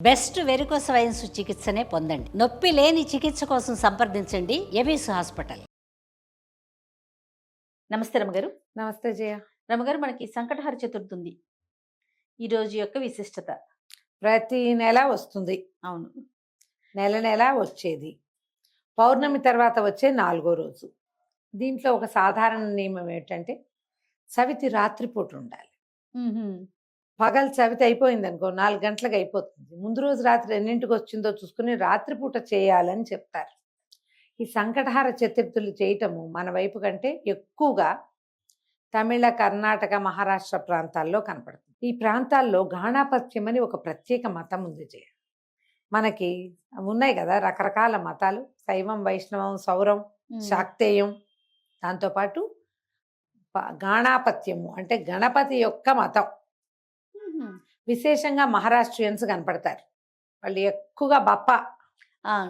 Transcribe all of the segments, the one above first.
Best varicose wines చికిత్సనే పొందండి. నొప్పి లేని చికిత్స కోసం సంప్రదించండి ఎబిస్ హాస్పిటల్. నమస్తే రమగారు. నమస్తే జయ. రమగారు, మనకి సంకటహర చతుర్థి ఉంది. ఈ రోజు యొక్క విశిష్టత. ప్రతి నెల వస్తుంది. అవును. నెల నెల వచ్చేది. పౌర్ణమి తర్వాత వచ్చే 4వ రోజు. దీంట్లో ఒక సాధారణ నియమం ఏంటంటే సవితి రాత్రిపూట ఉండాలి. పగలు సవితి అయిపోయింది అనుకో 4 గంటలకు అయిపోతుంది. ముందు రోజు రాత్రి ఎన్నింటికి వచ్చిందో చూసుకుని రాత్రిపూట చేయాలని చెప్తారు. ఈ సంకటహార చతుర్థులు చేయటము మన వైపు కంటే ఎక్కువగా తమిళ, కర్ణాటక, మహారాష్ట్ర ప్రాంతాల్లో కనపడుతుంది. ఈ ప్రాంతాల్లో గాణాపత్యం అని ఒక ప్రత్యేక మతం ఉంది జయ. మనకి ఉన్నాయి కదా రకరకాల మతాలు, శైవం, వైష్ణవం, సౌరం, శాక్తేయం. దాంతోపాటు గాణాపత్యము అంటే గణపతి యొక్క మతం. విశేషంగా మహారాష్ట్రియన్స్ కనపడతారు. వాళ్ళు ఎక్కువగా బప్ప,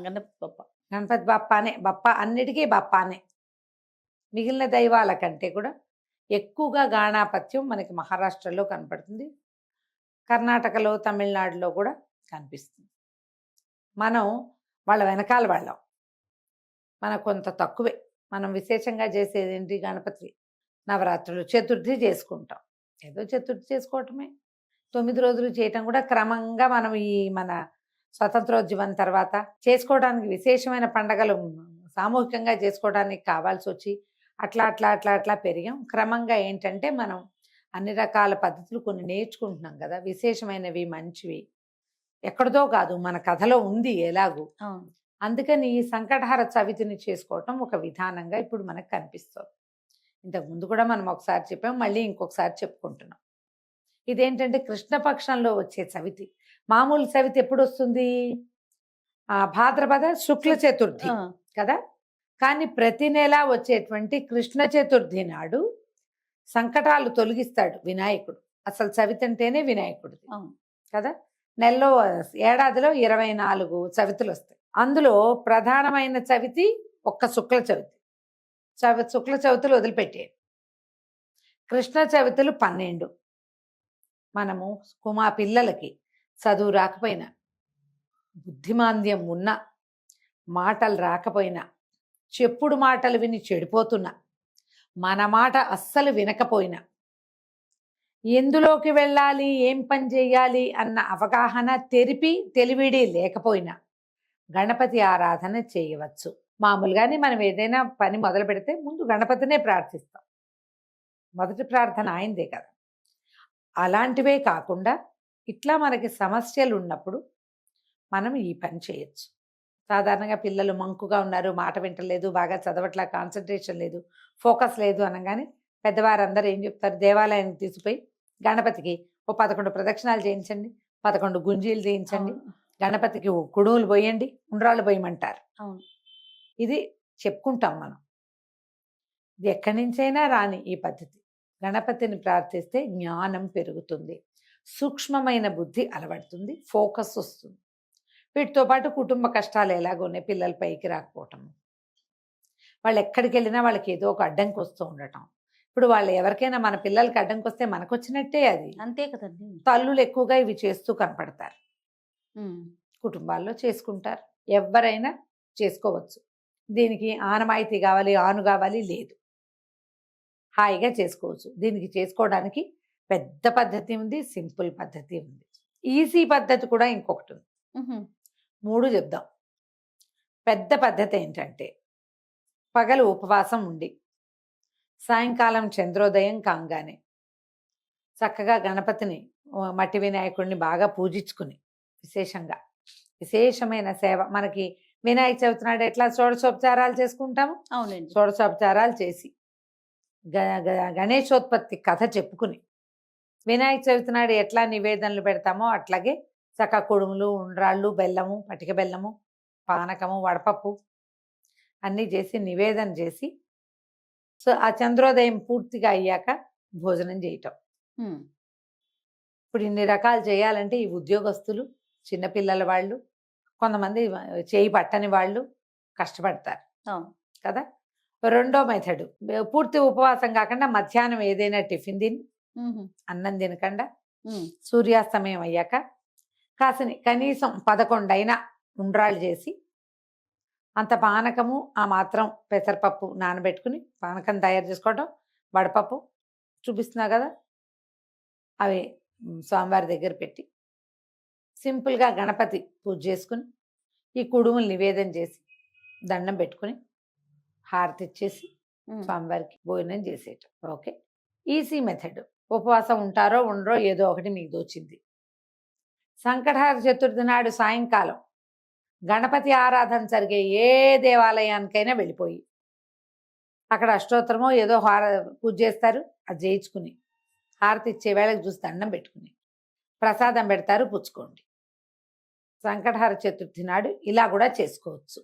గణపతి బప్ప, గణపతి బప్పానే, బప్ప అన్నిటికీ బప్పానే. మిగిలిన దైవాల కంటే కూడా ఎక్కువగా గాణాపత్యం మనకి మహారాష్ట్రలో కనపడుతుంది. కర్ణాటకలో, తమిళనాడులో కూడా కనిపిస్తుంది. మనం వాళ్ళ వెనకాల వాళ్ళం. మనకు కొంత తక్కువే. మనం విశేషంగా చేసేది ఏంటి? గణపతి నవరాత్రులు, చతుర్థి చేసుకుంటాం. ఏదో చతుర్థి చేసుకోవటమే. 9 రోజులు చేయటం కూడా క్రమంగా మనం ఈ మన స్వతంత్రోద్యమం తర్వాత చేసుకోవడానికి విశేషమైన పండగలు సామూహికంగా చేసుకోవడానికి కావాల్సి వచ్చి అట్లా అట్లా అట్లా అట్లా పెరిగాం. క్రమంగా ఏంటంటే మనం అన్ని రకాల పద్ధతులు కొన్ని నేర్చుకుంటున్నాం కదా, విశేషమైనవి, మంచివి. ఎక్కడితో కాదు, మన కథలో ఉంది ఎలాగూ. అందుకని ఈ సంకటహార చవితిని చేసుకోవటం ఒక విధానంగా ఇప్పుడు మనకు కనిపిస్తుంది. ఇంతకుముందు కూడా మనం ఒకసారి చెప్పాం, మళ్ళీ ఇంకొకసారి చెప్పుకుంటున్నాం. ఇదేంటంటే కృష్ణపక్షంలో వచ్చే చవితి. మామూలు చవితి ఎప్పుడు వస్తుంది? భాద్రపద శుక్ల చతుర్థి కదా. కానీ ప్రతి నెల వచ్చేటువంటి కృష్ణ చతుర్థి నాడు సంకటాలు తొలగిస్తాడు వినాయకుడు. అసలు చవితి అంటేనే వినాయకుడిది కదా. నెలలో ఏడాదిలో 24 చవితులు వస్తాయి. అందులో ప్రధానమైన చవితి ఒక్క శుక్ల చవితి. శుక్ల చవితులు వదిలిపెట్టాడు. కృష్ణ చవితులు 12. మనము కుమా పిల్లలకి చదువు రాకపోయినా, బుద్ధిమాంద్యం ఉన్నా, మాటలు రాకపోయినా, చెప్పుడు మాటలు విని చెడిపోతున్నా, మన మాట అస్సలు వినకపోయినా, ఎందులోకి వెళ్ళాలి, ఏం పని చేయాలి అన్న అవగాహన, తెలివిడి లేకపోయినా గణపతి ఆరాధన చేయవచ్చు. మామూలుగానే మనం ఏదైనా పని మొదలు పెడితే ముందు గణపతినే ప్రార్థిస్తాం. మొదటి ప్రార్థన ఆయనదే కదా. అలాంటివే కాకుండా ఇట్లా మనకి సమస్యలు ఉన్నప్పుడు మనం ఈ పని చేయొచ్చు. సాధారణంగా పిల్లలు మంకుగా ఉన్నారు, మాట వింటలేదు, బాగా చదవట్లా, కాన్సన్ట్రేషన్ లేదు, ఫోకస్ లేదు అనగానే పెద్దవారందరూ ఏం చెప్తారు? దేవాలయానికి తీసుకుపోయి గణపతికి 11 ప్రదక్షిణాలు చేయించండి, 11 గుంజీలు చేయించండి, గణపతికి కుడుములు పోయండి, ఉండ్రాళ్ళు పోయమంటారు. ఇది చెప్పుకుంటాం మనం. ఇది ఎక్కడి నుంచైనా రాని ఈ పద్ధతి. గణపతిని ప్రార్థిస్తే జ్ఞానం పెరుగుతుంది, సూక్ష్మమైన బుద్ధి అలవడుతుంది, ఫోకస్ వస్తుంది. వీటితో పాటు కుటుంబ కష్టాలు ఎలాగోనే, పిల్లల పైకి రాకపోవటం, వాళ్ళు ఎక్కడికి వెళ్ళినా వాళ్ళకి ఏదో ఒక అడ్డంకి వస్తూ ఉండటం. ఇప్పుడు వాళ్ళు ఎవరికైనా మన పిల్లలకి అడ్డంకి వస్తే మనకు వచ్చినట్టే అది. అంతే కదండి. తల్లులు ఎక్కువగా ఇవి చేస్తూ కనపడతారు. కుటుంబాల్లో చేసుకుంటారు. ఎవరైనా చేసుకోవచ్చు. దీనికి ఆనమాయితీ కావాలి, ఆను కావాలి లేదు, హాయిగా చేసుకోవచ్చు. దీనికి చేసుకోవడానికి పెద్ద పద్ధతి ఉంది, సింపుల్ పద్ధతి ఉంది, ఈజీ పద్ధతి కూడా ఇంకొకటి ఉంది. 3 చెప్దాం. పెద్ద పద్ధతి ఏంటంటే పగలు ఉపవాసం ఉండి సాయంకాలం చంద్రోదయం కాగానే చక్కగా గణపతిని, మట్టి వినాయకుడిని బాగా పూజించుకుని విశేషమైన సేవ. మనకి వినాయక చవితి నాడు ఎట్లా షోడశోపచారాలు చేసుకుంటాము? అవునండి. షోడశోపచారాలు చేసి గణేశోత్పత్తి కథ చెప్పుకుని వినాయక చవితి నాడు ఎట్లా నివేదనలు పెడతామో అట్లాగే చక్క కుడుములు, ఉండ్రాళ్ళు, బెల్లము, పటిక బెల్లము, పానకము, వడపప్పు అన్నీ చేసి నివేదన చేసి, సో ఆ చంద్రోదయం పూర్తిగా అయ్యాక భోజనం చేయటం. ఇప్పుడు ఇన్ని రకాలు చేయాలంటే ఈ ఉద్యోగస్తులు, చిన్నపిల్లల వాళ్ళు, కొంతమంది చేయి పట్టని వాళ్ళు కష్టపడతారు కదా. రెండో మెథడ్, పూర్తి ఉపవాసం కాకుండా మధ్యాహ్నం ఏదైనా టిఫిన్ తిని, అన్నం తినకుండా సూర్యాస్తమయం అయ్యాక కాసిని కనీసం 11 అయినా ఉండ్రాళ్ళు చేసి అంత పానకము ఆ మాత్రం పెసరపప్పు నానబెట్టుకుని పానకం తయారు చేసుకోవడం, వడపప్పు చూపిస్తున్నా కదా అవి స్వామివారి దగ్గర పెట్టి సింపుల్గా గణపతి పూజ చేసుకుని ఈ కుడుములు నివేదన చేసి దండం పెట్టుకుని హారతి ఇచ్చేసి స్వామివారికి భోజనం చేసేయటం. Okay, easy method. ఉపవాసం ఉంటారో ఉండరో ఏదో ఒకటి మీకు దోచింది. సంకటహర చతుర్థి నాడు సాయంకాలం గణపతి ఆరాధన జరిగే ఏ దేవాలయానికైనా వెళ్ళిపోయి అక్కడ అష్టోత్తరమో ఏదో పూజ చేస్తారు, అది చేయించుకుని హారతి ఇచ్చే వేళకు చూసి దండం పెట్టుకుని ప్రసాదం పెడతారు, పుచ్చుకోండి. సంకటహర చతుర్థి నాడు ఇలా కూడా చేసుకోవచ్చు.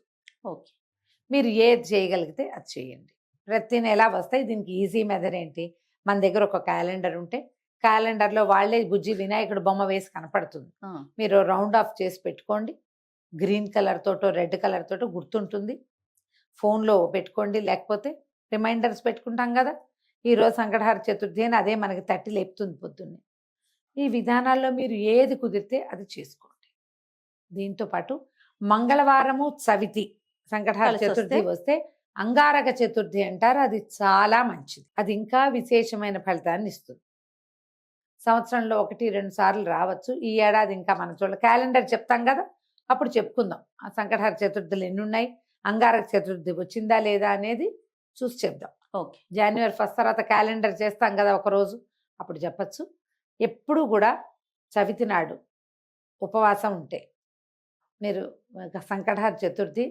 ఓకే, మీరు ఏది చేయగలిగితే అది చేయండి. ప్రతి నెల వస్తాయి. దీనికి ఈజీ మెథడ్ ఏంటి, మన దగ్గర ఒక క్యాలెండర్ ఉంటే క్యాలెండర్లో వాళ్ళే బుజ్జి వినాయకుడు బొమ్మ వేసి కనపడుతుంది. మీరు రౌండ్ ఆఫ్ చేసి పెట్టుకోండి. గ్రీన్ కలర్ తోటో రెడ్ కలర్ తోటో గుర్తుంటుంది. ఫోన్లో పెట్టుకోండి, లేకపోతే రిమైండర్స్ పెట్టుకుంటాం కదా, ఈరోజు సంకటహర చతుర్థి అని అదే మనకి తట్టి లేపుతుంది పొద్దున్నే. ఈ విధానాల్లో మీరు ఏది కుదిరితే అది చేసుకోండి. దీంతో పాటు మంగళవారము చవితి సంకటహర చతుర్థి వస్తే అంగారక చతుర్థి అంటారు. అది చాలా మంచిది. అది ఇంకా విశేషమైన ఫలితాన్ని ఇస్తుంది. సంవత్సరంలో 1-2 సార్లు రావచ్చు. ఈ ఏడాది ఇంకా మన చూడ క్యాలెండర్ చెప్తాం కదా, అప్పుడు చెప్పుకుందాం ఆ సంకటహర చతుర్థులు ఎన్ని ఉన్నాయి, అంగారక చతుర్థి వచ్చిందా లేదా అనేది చూసి చెప్దాం. ఓకే, జనవరి 1 తర్వాత క్యాలెండర్ చేస్తాం కదా ఒకరోజు, అప్పుడు చెప్పచ్చు. ఎప్పుడు కూడా చవితి నాడు ఉపవాసం ఉంటే మీరు సంకటహర చతుర్థి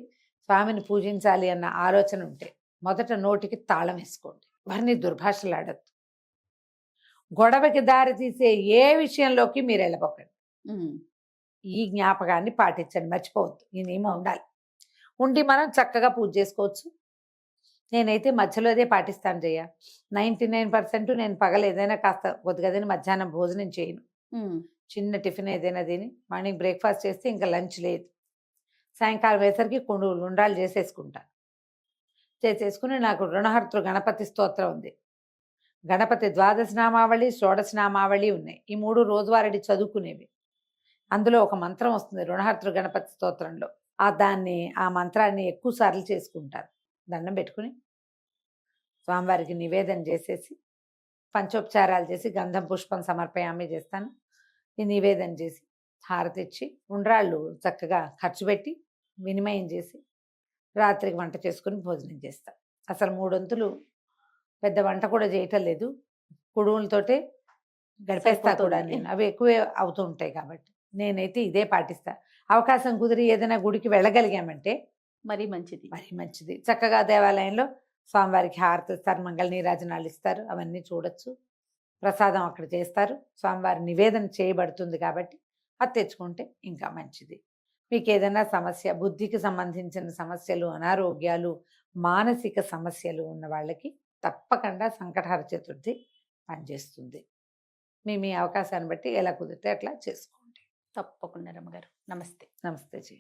స్వామిని పూజించాలి అన్న ఆలోచన ఉంటే మొదట నోటికి తాళం వేసుకోండి. వారిని దుర్భాషలాడద్దు. గొడవకి దారి తీసే ఏ విషయంలోకి మీరు వెళ్ళబోకండి. ఈ జ్ఞాపకాన్ని పాటించండి, మర్చిపోవద్దు. ఈ నియమం ఉండాలి. ఉండి మనం చక్కగా పూజ చేసుకోవచ్చు. నేనైతే మధ్యలోదే పాటిస్తాను జయ. 99% నేను పగలు ఏదైనా కాస్త కొద్దిగా మధ్యాహ్నం భోజనం చేయను. చిన్న టిఫిన్ ఏదైనా తిని మార్నింగ్ బ్రేక్ఫాస్ట్ చేస్తే ఇంకా లంచ్ లేదు. సాయంకాలం వేసరికి ఉండ్రాలు చేసేసుకుని నాకు రుణహర్తృ గణపతి స్తోత్రం ఉంది. గణపతి 12 నామావళి 16 నామావళి ఉన్నాయి. ఈ 3 రోజువారీ చదువుకునేవి. అందులో ఒక మంత్రం వస్తుంది రుణహర్తృ గణపతి స్తోత్రంలో. ఆ మంత్రాన్ని ఎక్కువ సార్లు చేసుకుంటారు. దండం పెట్టుకుని స్వామివారికి నివేదన చేసేసి పంచోపచారాలు చేసి గంధం పుష్పం సమర్పయామి చేస్తాను. ఈ నివేదన చేసి హారతి ఇచ్చి ఉండ్రాళ్ళు చక్కగా ఖర్చు పెట్టి వినిమయం చేసి రాత్రికి వంట చేసుకుని భోజనం చేస్తాను. అసలు 3 వంతులు పెద్ద వంట కూడా చేయటం లేదు, కుడుములతోటే గడిపేస్తా కూడా నేను. అవి ఎక్కువే అవుతూ ఉంటాయి కాబట్టి నేనైతే ఇదే పాటిస్తా. అవకాశం కుదిరి ఏదైనా గుడికి వెళ్ళగలిగామంటే మరీ మంచిది. చక్కగా దేవాలయంలో స్వామివారికి హారతి ఇస్తారు, మంగళ నీరాజనాలు ఇస్తారు, అవన్నీ చూడొచ్చు. ప్రసాదం అక్కడ చేస్తారు, స్వామివారి నివేదన చేయబడుతుంది కాబట్టి అది తెచ్చుకుంటే ఇంకా మంచిది. మీకు ఏదైనా సమస్య, బుద్ధికి సంబంధించిన సమస్యలు, అనారోగ్యాలు, మానసిక సమస్యలు ఉన్న వాళ్ళకి తప్పకుండా సంకటహర చతుర్థి పనిచేస్తుంది. మీ అవకాశాన్ని బట్టి ఎలా కుదిరితే అట్లా చేసుకోండి. తప్పకుండా రమ్మగారు. నమస్తే. నమస్తే జీ.